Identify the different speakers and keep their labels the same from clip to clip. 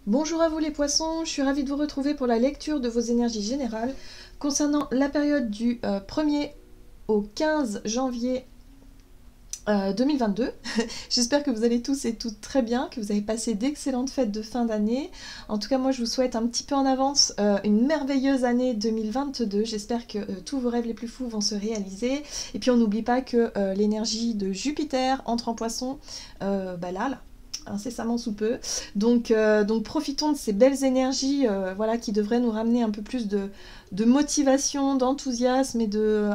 Speaker 1: Bonjour à vous les poissons, je suis ravie de vous retrouver pour la lecture de vos énergies générales concernant la période du 1er au 15 janvier 2022. J'espère que vous allez tous et toutes très bien, que vous avez passé d'excellentes fêtes de fin d'année. En tout cas, moi je vous souhaite un petit peu en avance une merveilleuse année 2022. J'espère que tous vos rêves les plus fous vont se réaliser. Et puis on n'oublie pas que l'énergie de Jupiter entre en poisson là, incessamment sous peu. Donc profitons de ces belles énergies voilà, qui devraient nous ramener un peu plus de motivation, d'enthousiasme et de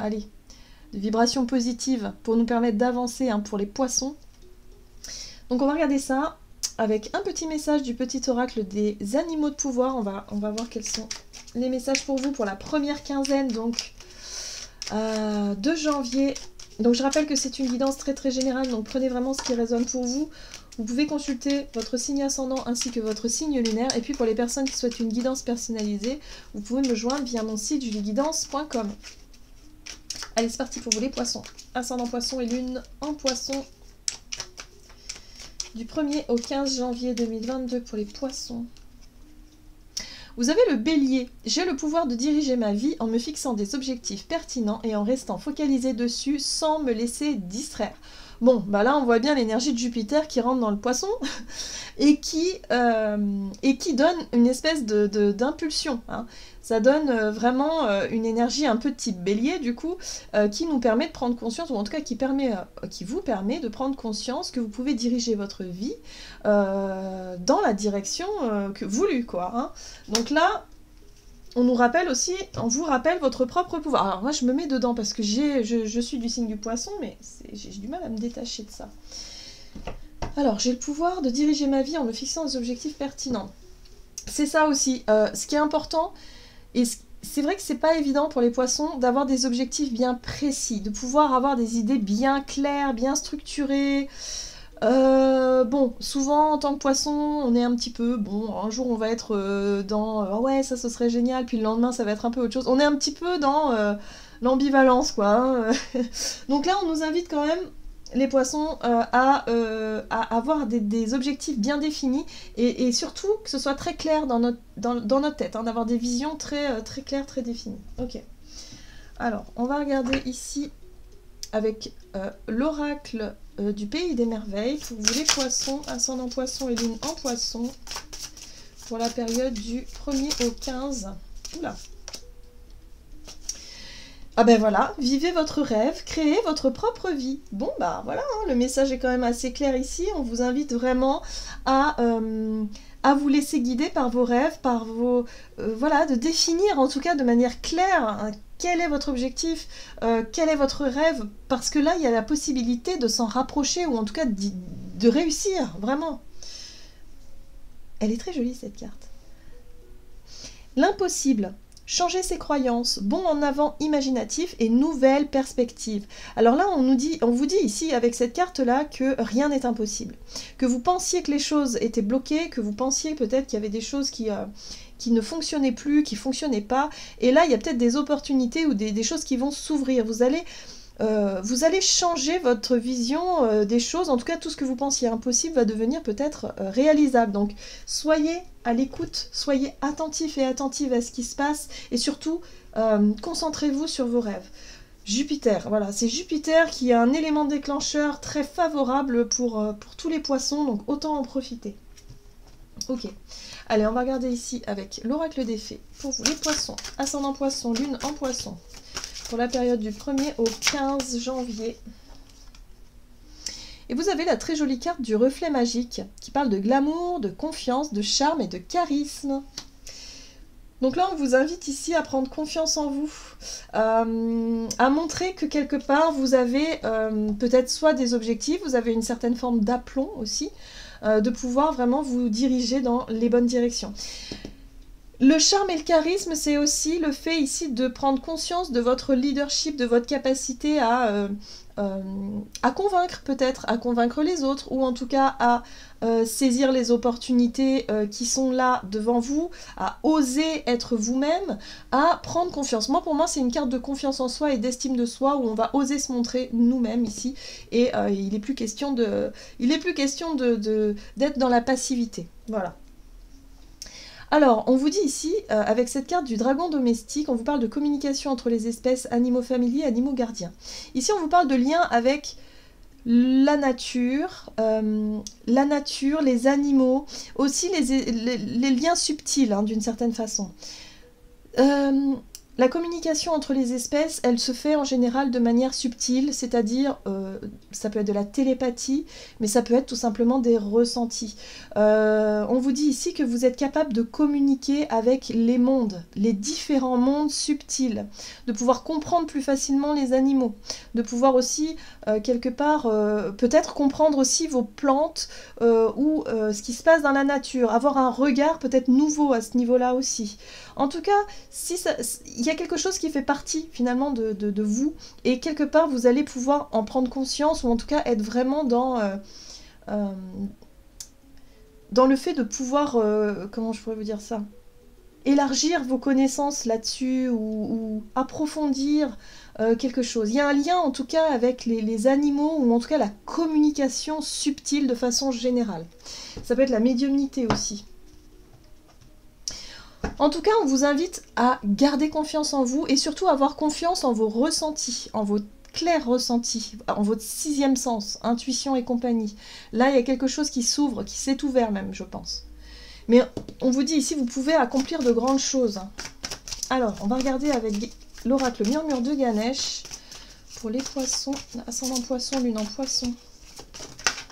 Speaker 1: vibrations positives pour nous permettre d'avancer pour les poissons. Donc on va regarder ça avec un petit message du petit oracle des animaux de pouvoir. On va voir quels sont les messages pour vous pour la première quinzaine donc, de janvier. Donc je rappelle que c'est une guidance très très générale, donc prenez vraiment ce qui résonne pour vous. Vous pouvez consulter votre signe ascendant ainsi que votre signe lunaire. Et puis pour les personnes qui souhaitent une guidance personnalisée, vous pouvez me joindre via mon site julieguidance.com. Allez, c'est parti pour vous les poissons. Ascendant poisson et lune en poisson. Du 1er au 15 janvier 2022 pour les poissons. Vous avez le bélier. J'ai le pouvoir de diriger ma vie en me fixant des objectifs pertinents et en restant focalisé dessus sans me laisser distraire. Bon, bah là on voit bien l'énergie de Jupiter qui rentre dans le poisson et qui donne une espèce d'impulsion. Hein. Ça donne vraiment une énergie un peu de type bélier du coup, qui nous permet de prendre conscience, ou en tout cas qui vous permet de prendre conscience que vous pouvez diriger votre vie dans la direction que voulue, quoi. Hein. Donc là, on nous rappelle aussi, on vous rappelle votre propre pouvoir. Alors moi je me mets dedans parce que je suis du signe du poisson, mais j'ai du mal à me détacher de ça. Alors j'ai le pouvoir de diriger ma vie en me fixant des objectifs pertinents. C'est ça aussi, ce qui est important, et c'est vrai que c'est pas évident pour les poissons d'avoir des objectifs bien précis, de pouvoir avoir des idées bien claires, bien structurées. Bon, souvent en tant que poisson, on est un petit peu, bon, un jour on va être dans oh ouais, ça ce serait génial, puis le lendemain ça va être un peu autre chose. On est un petit peu dans l'ambivalence, quoi. Hein. Donc là, on nous invite quand même, les poissons, à avoir des objectifs bien définis et surtout que ce soit très clair dans notre tête, hein, d'avoir des visions très claires, très définies. Ok. Alors, on va regarder ici avec l'oracle du pays des merveilles pour vous les poissons, ascendant poisson et lune en poisson pour la période du 1er au 15. Oula. Ah ben voilà, vivez votre rêve, créez votre propre vie. Bon bah voilà, hein, le message est quand même assez clair ici. On vous invite vraiment à vous laisser guider par vos rêves, par vos... voilà, de définir en tout cas de manière claire hein, quel est votre objectif, quel est votre rêve, parce que là il y a la possibilité de s'en rapprocher ou en tout cas de réussir, vraiment. Elle est très jolie cette carte. L'impossible. Changer ses croyances, bond en avant imaginatif et nouvelles perspectives. Alors là, on vous dit ici avec cette carte-là que rien n'est impossible. Que vous pensiez que les choses étaient bloquées, que vous pensiez peut-être qu'il y avait des choses qui ne fonctionnaient plus, qui ne fonctionnaient pas. Et là, il y a peut-être des opportunités ou des choses qui vont s'ouvrir. Vous allez changer votre vision des choses. En tout cas, tout ce que vous pensiez impossible va devenir peut-être réalisable. Donc, soyez à l'écoute, soyez attentifs et attentives à ce qui se passe. Et surtout, concentrez-vous sur vos rêves. Jupiter, voilà, c'est Jupiter qui est un élément déclencheur très favorable pour tous les poissons. Donc, autant en profiter. Ok. Allez, on va regarder ici avec l'oracle des fées. Pour vous, les poissons, ascendant poisson, lune en poisson. Pour la période du 1er au 15 janvier. Et vous avez la très jolie carte du reflet magique qui parle de glamour, de confiance, de charme et de charisme. Donc là, on vous invite ici à prendre confiance en vous, à montrer que quelque part, vous avez peut-être soit des objectifs, vous avez une certaine forme d'aplomb aussi, de pouvoir vraiment vous diriger dans les bonnes directions. Le charme et le charisme, c'est aussi le fait ici de prendre conscience de votre leadership, de votre capacité à convaincre peut-être, à convaincre les autres, ou en tout cas à saisir les opportunités qui sont là devant vous, à oser être vous-même, à prendre confiance. Moi, pour moi, c'est une carte de confiance en soi et d'estime de soi où on va oser se montrer nous-mêmes ici, et il n'est plus question d'être dans la passivité. Voilà. Alors, on vous dit ici, avec cette carte du dragon domestique, on vous parle de communication entre les espèces, animaux familiers, animaux gardiens. Ici, on vous parle de lien avec la nature, les animaux, aussi les liens subtils, hein, d'une certaine façon. La communication entre les espèces, elle se fait en général de manière subtile, c'est-à-dire, ça peut être de la télépathie, mais ça peut être tout simplement des ressentis. On vous dit ici que vous êtes capable de communiquer avec les mondes, les différents mondes subtils, de pouvoir comprendre plus facilement les animaux, de pouvoir aussi, quelque part, peut-être comprendre aussi vos plantes ou ce qui se passe dans la nature, avoir un regard peut-être nouveau à ce niveau-là aussi. En tout cas, il y a quelque chose qui fait partie finalement de vous, et quelque part vous allez pouvoir en prendre conscience, ou en tout cas être vraiment dans le fait de pouvoir, comment je pourrais vous dire ça, élargir vos connaissances là-dessus, ou approfondir quelque chose. Il y a un lien en tout cas avec les animaux, ou en tout cas la communication subtile de façon générale. Ça peut être la médiumnité aussi. En tout cas, on vous invite à garder confiance en vous et surtout à avoir confiance en vos ressentis, en vos clairs ressentis, en votre sixième sens, intuition et compagnie. Là, il y a quelque chose qui s'ouvre, qui s'est ouvert même, je pense. Mais on vous dit ici, vous pouvez accomplir de grandes choses. Alors, on va regarder avec l'oracle Murmure de Ganesh pour les poissons, ascendant poisson, lune en poisson.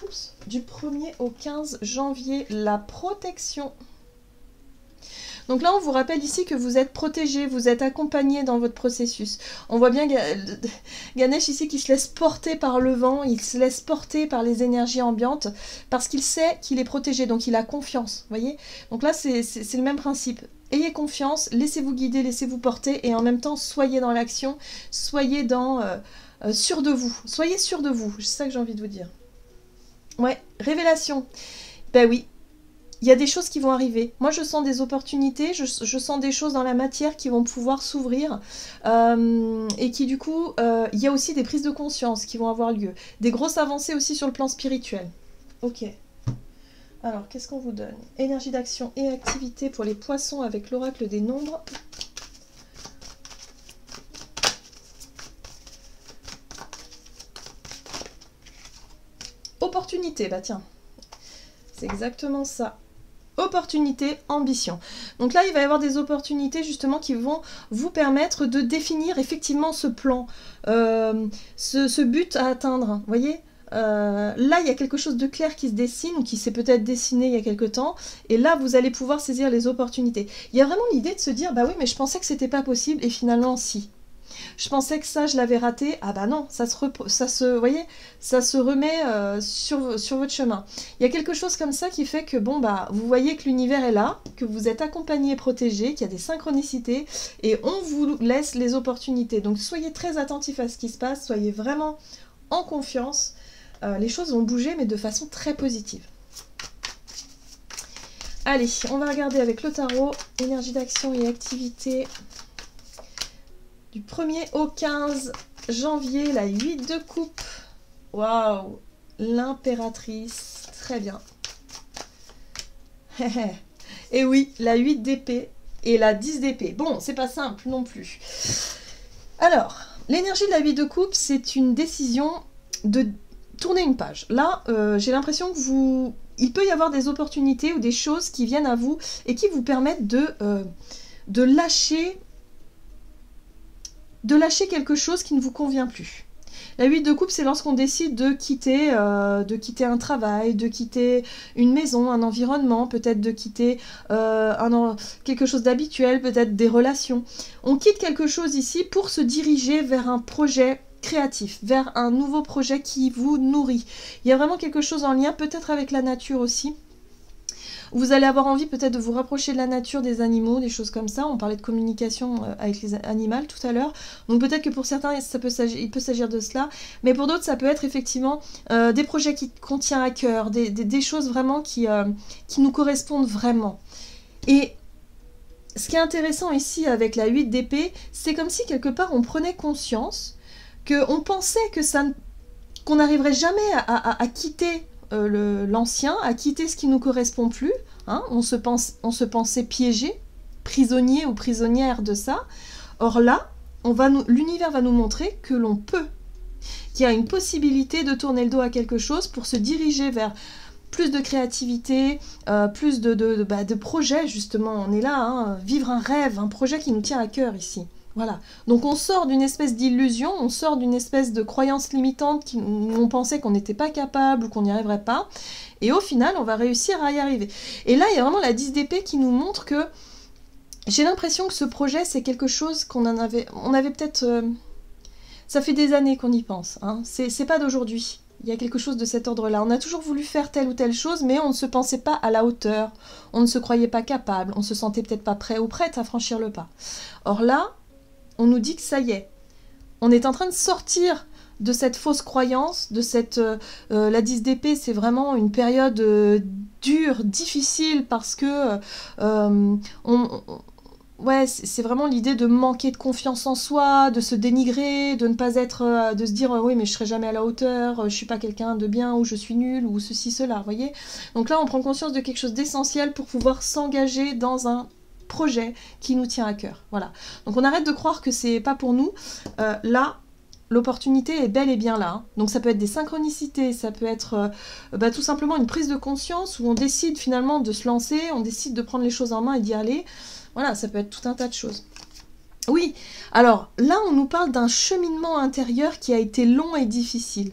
Speaker 1: Oups. Du 1er au 15 janvier, la protection. Donc là, on vous rappelle ici que vous êtes protégé, vous êtes accompagné dans votre processus. On voit bien Ganesh ici qui se laisse porter par le vent, il se laisse porter par les énergies ambiantes, parce qu'il sait qu'il est protégé, donc il a confiance, voyez. Donc là, c'est le même principe. Ayez confiance, laissez-vous guider, laissez-vous porter, et en même temps, soyez dans l'action, soyez sûr de vous. Soyez sûr de vous, c'est ça que j'ai envie de vous dire. Ouais, révélation. Ben oui. Il y a des choses qui vont arriver. Moi, je sens des opportunités, je sens des choses dans la matière qui vont pouvoir s'ouvrir et qui, du coup, il y a aussi des prises de conscience qui vont avoir lieu. Des grosses avancées aussi sur le plan spirituel. Ok. Alors, qu'est-ce qu'on vous donne? Énergie d'action et activité pour les poissons avec l'oracle des nombres. Opportunité, bah tiens. C'est exactement ça. Opportunité, ambition. Donc là, il va y avoir des opportunités justement qui vont vous permettre de définir effectivement ce plan, ce but à atteindre. Vous voyez, là, il y a quelque chose de clair qui se dessine, ou qui s'est peut-être dessiné il y a quelque temps, et là, vous allez pouvoir saisir les opportunités. Il y a vraiment l'idée de se dire, bah oui, mais je pensais que c'était pas possible, et finalement, si. Je pensais que ça, je l'avais raté. Ah bah non, ça se remet sur votre chemin. Il y a quelque chose comme ça qui fait que, bon, bah, vous voyez que l'univers est là, que vous êtes accompagné et protégé, qu'il y a des synchronicités, et on vous laisse les opportunités. Donc, soyez très attentifs à ce qui se passe, soyez vraiment en confiance. Les choses vont bouger, mais de façon très positive. Allez, on va regarder avec le tarot, énergie d'action et activité. Du 1er au 15 janvier, la 8 de coupe. Waouh, l'impératrice. Très bien. Et oui, la 8 d'épée et la 10 d'épée. Bon, c'est pas simple non plus. Alors, l'énergie de la 8 de coupe, c'est une décision de tourner une page. Là, j'ai l'impression que il peut y avoir des opportunités ou des choses qui viennent à vous et qui vous permettent de lâcher quelque chose qui ne vous convient plus. La 8 de coupe, c'est lorsqu'on décide de quitter un travail, de quitter une maison, un environnement, peut-être de quitter quelque chose d'habituel, peut-être des relations. On quitte quelque chose ici pour se diriger vers un projet créatif, vers un nouveau projet qui vous nourrit. Il y a vraiment quelque chose en lien, peut-être avec la nature aussi. Vous allez avoir envie peut-être de vous rapprocher de la nature, des animaux, des choses comme ça. On parlait de communication avec les animaux tout à l'heure. Donc peut-être que pour certains, il peut s'agir de cela. Mais pour d'autres, ça peut être effectivement des projets qu'on tient à cœur, des choses vraiment qui nous correspondent vraiment. Et ce qui est intéressant ici avec la 8 d'épée, c'est comme si quelque part on prenait conscience qu'on pensait qu'on n'arriverait jamais à quitter l'ancien, à quitter ce qui ne nous correspond plus, hein, on se pensait piégé, prisonnier ou prisonnière de ça. Or là, l'univers va nous montrer que l'on peut, qu'il y a une possibilité de tourner le dos à quelque chose pour se diriger vers plus de créativité, plus de projets, justement. On est là, hein, vivre un rêve, un projet qui nous tient à cœur ici. Voilà. Donc on sort d'une espèce d'illusion, on sort d'une espèce de croyance limitante où on pensait qu'on n'était pas capable ou qu'on n'y arriverait pas. Et au final, on va réussir à y arriver. Et là, il y a vraiment la 10 d'épée qui nous montre que j'ai l'impression que ce projet, c'est quelque chose on avait peut-être... ça fait des années qu'on y pense, hein. C'est pas d'aujourd'hui. Il y a quelque chose de cet ordre-là. On a toujours voulu faire telle ou telle chose, mais on ne se pensait pas à la hauteur. On ne se croyait pas capable. On se sentait peut-être pas prêt ou prête à franchir le pas. Or là, on nous dit que ça y est. On est en train de sortir de cette fausse croyance, de cette... la 10 d'épée, c'est vraiment une période dure, difficile, parce que... ouais, c'est vraiment l'idée de manquer de confiance en soi, de se dénigrer, de ne pas être, de se dire oui mais je serai jamais à la hauteur, je suis pas quelqu'un de bien ou je suis nul ou ceci cela, vous voyez. Donc là on prend conscience de quelque chose d'essentiel pour pouvoir s'engager dans un projet qui nous tient à cœur. Voilà. Donc on arrête de croire que c'est pas pour nous. Là l'opportunité est bel et bien là. Hein. Donc ça peut être des synchronicités, ça peut être tout simplement une prise de conscience où on décide finalement de se lancer, on décide de prendre les choses en main et d'y aller. Voilà, ça peut être tout un tas de choses. Oui, alors là, on nous parle d'un cheminement intérieur qui a été long et difficile.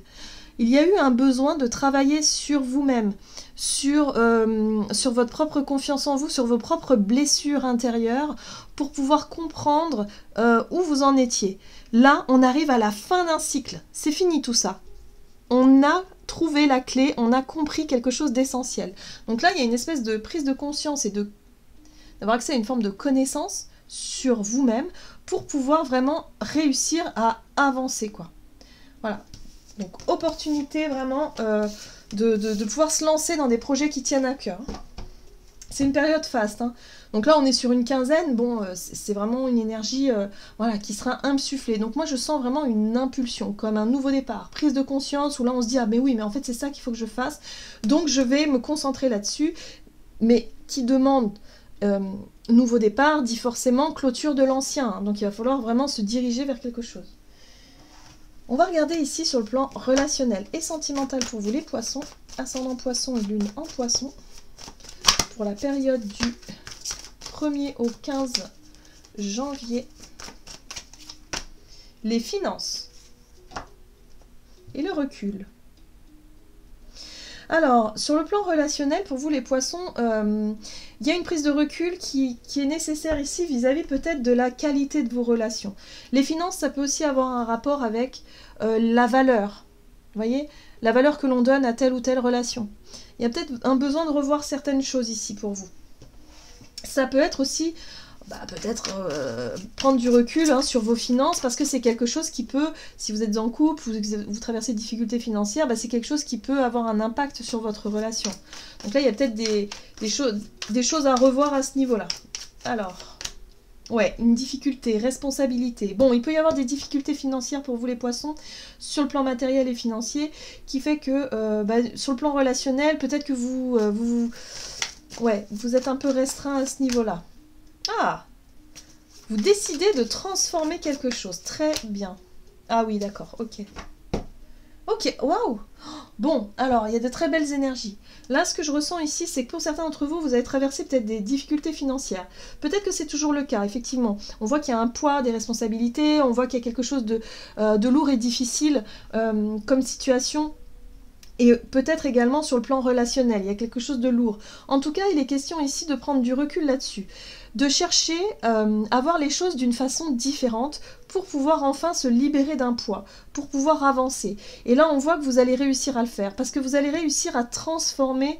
Speaker 1: Il y a eu un besoin de travailler sur vous-même, sur votre propre confiance en vous, sur vos propres blessures intérieures, pour pouvoir comprendre où vous en étiez. Là, on arrive à la fin d'un cycle. C'est fini tout ça. On a trouvé la clé, on a compris quelque chose d'essentiel. Donc là, il y a une espèce de prise de conscience et d'avoir accès à une forme de connaissance sur vous-même pour pouvoir vraiment réussir à avancer, quoi. Voilà. Donc, opportunité vraiment de pouvoir se lancer dans des projets qui tiennent à cœur. C'est une période faste, hein. Donc là, on est sur une quinzaine. Bon, c'est vraiment une énergie voilà, qui sera insufflée. Donc moi, je sens vraiment une impulsion, comme un nouveau départ, prise de conscience, où là, on se dit « Ah, mais oui, mais en fait, c'est ça qu'il faut que je fasse. Donc, je vais me concentrer là-dessus. » Mais qui demande... nouveau départ dit forcément clôture de l'ancien, hein, donc il va falloir vraiment se diriger vers quelque chose. On va regarder ici sur le plan relationnel et sentimental pour vous les poissons, ascendant poisson et lune en poisson, pour la période du 1er au 15 janvier, les finances et le recul. Alors, sur le plan relationnel, pour vous les poissons, il y a une prise de recul qui est nécessaire ici vis-à-vis peut-être de la qualité de vos relations. Les finances, ça peut aussi avoir un rapport avec la valeur, vous voyez, la valeur que l'on donne à telle ou telle relation. Il y a peut-être un besoin de revoir certaines choses ici pour vous. Ça peut être aussi... peut-être prendre du recul hein, sur vos finances parce que c'est quelque chose qui peut, si vous êtes en couple, vous traversez des difficultés financières, c'est quelque chose qui peut avoir un impact sur votre relation. Donc là, il y a peut-être des choses à revoir à ce niveau-là. Alors, ouais, une difficulté, responsabilité. Bon, il peut y avoir des difficultés financières pour vous les poissons sur le plan matériel et financier qui fait que sur le plan relationnel, peut-être que vous êtes un peu restreint à ce niveau-là. Ah, vous décidez de transformer quelque chose. Très bien. Ah oui, d'accord, ok. Ok, waouh. Bon, alors, il y a de très belles énergies. Là, ce que je ressens ici, c'est que pour certains d'entre vous, vous avez traversé peut-être des difficultés financières. Peut-être que c'est toujours le cas, effectivement. On voit qu'il y a un poids, des responsabilités, on voit qu'il y a quelque chose de lourd et difficile comme situation. Et peut-être également sur le plan relationnel, il y a quelque chose de lourd. En tout cas, il est question ici de prendre du recul là-dessus, de chercher à voir les choses d'une façon différente pour pouvoir enfin se libérer d'un poids, pour pouvoir avancer. Et là, on voit que vous allez réussir à le faire, parce que vous allez réussir à transformer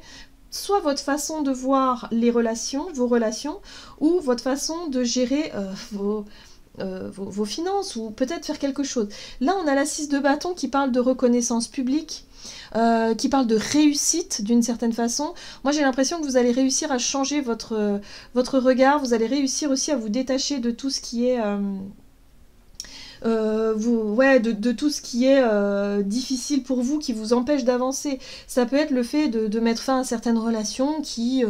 Speaker 1: soit votre façon de voir les relations, vos relations, ou votre façon de gérer vos finances, ou peut-être faire quelque chose. Là, on a la 6 de bâton qui parle de reconnaissance publique, qui parle de réussite d'une certaine façon. Moi j'ai l'impression que vous allez réussir à changer votre regard, vous allez réussir aussi à vous détacher de tout ce qui est de tout ce qui est difficile pour vous, qui vous empêche d'avancer. Ça peut être le fait de mettre fin à certaines relations qui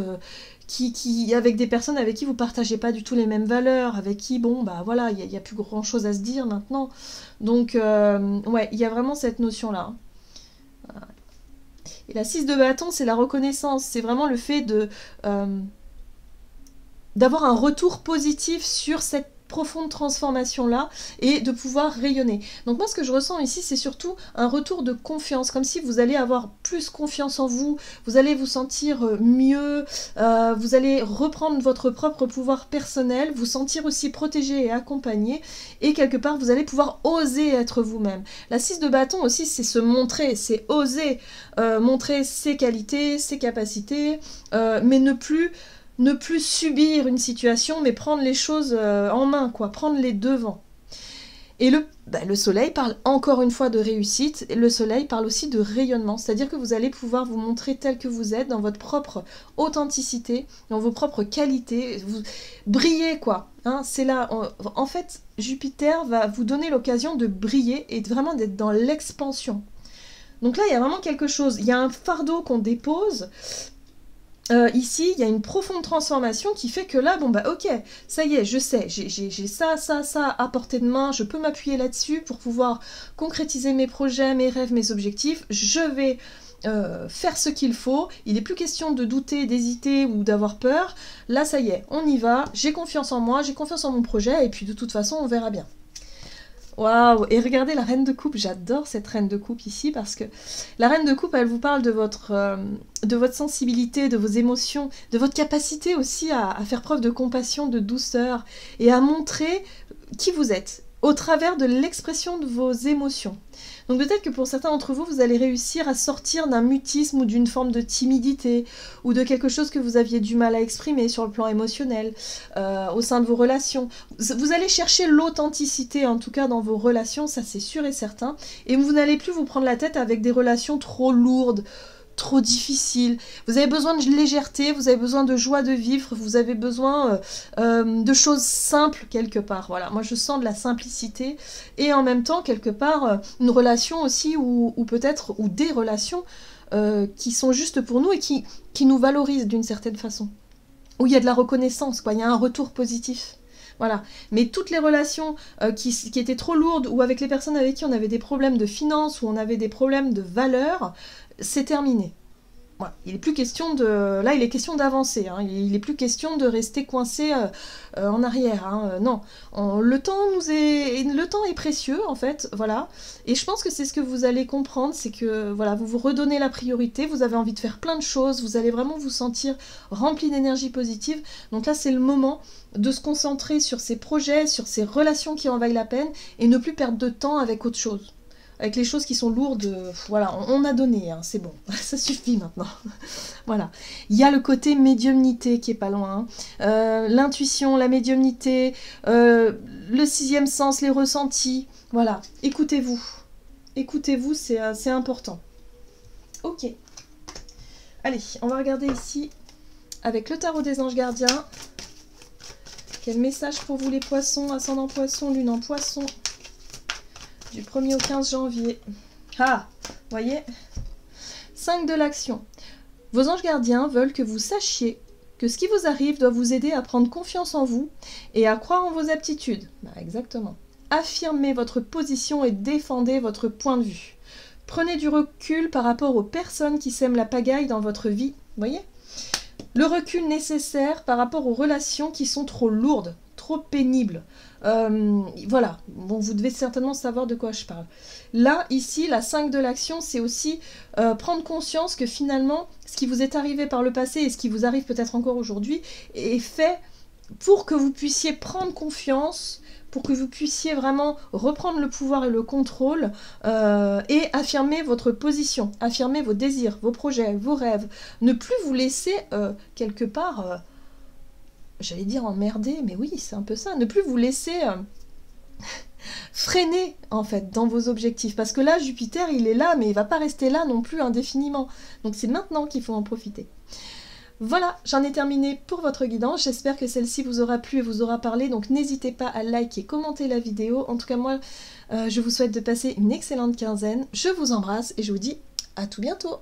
Speaker 1: avec des personnes avec qui vous partagez pas du tout les mêmes valeurs, avec qui, bon, bah voilà, il y a plus grand chose à se dire maintenant. Donc, ouais, il y a vraiment cette notion-là. Et la 6 de bâton, c'est la reconnaissance, c'est vraiment le fait de d'avoir un retour positif sur cette profonde transformation-là et de pouvoir rayonner. Donc moi, ce que je ressens ici, c'est surtout un retour de confiance, comme si vous allez avoir plus confiance en vous, vous allez vous sentir mieux, vous allez reprendre votre propre pouvoir personnel, vous sentir aussi protégé et accompagné, et quelque part, vous allez pouvoir oser être vous-même. La 6 de bâton aussi, c'est se montrer, c'est oser montrer ses qualités, ses capacités, mais ne plus subir une situation, mais prendre les choses en main, quoi, prendre les devants. Et le soleil parle encore une fois de réussite, et le soleil parle aussi de rayonnement, c'est-à-dire que vous allez pouvoir vous montrer tel que vous êtes, dans votre propre authenticité, dans vos propres qualités, vous brillez, quoi. Hein, c'est là, en fait, Jupiter va vous donner l'occasion de briller et vraiment d'être dans l'expansion. Donc là, il y a vraiment quelque chose, il y a un fardeau qu'on dépose. Ici, il y a une profonde transformation qui fait que là, bon bah ok, ça y est, je sais, j'ai ça à portée de main, je peux m'appuyer là-dessus pour pouvoir concrétiser mes projets, mes rêves, mes objectifs, je vais faire ce qu'il faut, il n'est plus question de douter, d'hésiter ou d'avoir peur, là ça y est, on y va, j'ai confiance en moi, j'ai confiance en mon projet, et puis de toute façon, on verra bien. Waouh! Et regardez la reine de coupe, j'adore cette reine de coupe ici parce que la reine de coupe, elle vous parle de votre sensibilité, de vos émotions, de votre capacité aussi à faire preuve de compassion, de douceur et à montrer qui vous êtes au travers de l'expression de vos émotions. Donc peut-être que pour certains d'entre vous, vous allez réussir à sortir d'un mutisme ou d'une forme de timidité ou de quelque chose que vous aviez du mal à exprimer sur le plan émotionnel au sein de vos relations. Vous allez chercher l'authenticité, en tout cas dans vos relations, ça c'est sûr et certain, et vous n'allez plus vous prendre la tête avec des relations trop lourdes, trop difficile. Vous avez besoin de légèreté, vous avez besoin de joie de vivre, vous avez besoin de choses simples quelque part. Voilà, moi je sens de la simplicité et en même temps quelque part une relation aussi ou peut-être ou des relations qui sont justes pour nous et qui nous valorisent d'une certaine façon. Où il y a de la reconnaissance, quoi, il y a un retour positif. Voilà. Mais toutes les relations qui étaient trop lourdes ou avec les personnes avec qui on avait des problèmes de finances ou on avait des problèmes de valeurs, c'est terminé. Voilà. Il est plus question de... Là, il est question d'avancer. Hein. Il n'est plus question de rester coincé en arrière. Hein. Non. Le temps est précieux, en fait. Voilà. Et je pense que c'est ce que vous allez comprendre, c'est que voilà, vous vous redonnez la priorité, vous avez envie de faire plein de choses, vous allez vraiment vous sentir rempli d'énergie positive. Donc là, c'est le moment de se concentrer sur ces projets, sur ces relations qui en vaillent la peine et ne plus perdre de temps avec autre chose. Avec les choses qui sont lourdes, voilà, on a donné, hein, c'est bon, ça suffit maintenant. Voilà. Il y a le côté médiumnité qui est pas loin. L'intuition, la médiumnité, le 6e sens, les ressentis. Voilà, écoutez-vous. Écoutez-vous, c'est important. Ok. Allez, on va regarder ici, avec le tarot des anges gardiens. Quel message pour vous les poissons, ascendant poisson, lune en poisson, du 1er au 15 janvier. Ah, voyez, 5 de l'action. Vos anges gardiens veulent que vous sachiez que ce qui vous arrive doit vous aider à prendre confiance en vous et à croire en vos aptitudes. Bah, exactement. Affirmez votre position et défendez votre point de vue. Prenez du recul par rapport aux personnes qui sèment la pagaille dans votre vie. Voyez ? Le recul nécessaire par rapport aux relations qui sont trop lourdes, trop pénibles. Voilà, bon, vous devez certainement savoir de quoi je parle. Là, ici, la 5 de l'action, c'est aussi prendre conscience que finalement, ce qui vous est arrivé par le passé et ce qui vous arrive peut-être encore aujourd'hui est fait pour que vous puissiez prendre confiance, pour que vous puissiez vraiment reprendre le pouvoir et le contrôle et affirmer votre position, affirmer vos désirs, vos projets, vos rêves. Ne plus vous laisser quelque part... j'allais dire emmerder, mais oui, c'est un peu ça. Ne plus vous laisser freiner, en fait, dans vos objectifs. Parce que là, Jupiter, il est là, mais il va pas rester là non plus indéfiniment. Donc c'est maintenant qu'il faut en profiter. Voilà, j'en ai terminé pour votre guidance. J'espère que celle-ci vous aura plu et vous aura parlé. Donc n'hésitez pas à liker et commenter la vidéo. En tout cas, moi, je vous souhaite de passer une excellente quinzaine. Je vous embrasse et je vous dis à tout bientôt.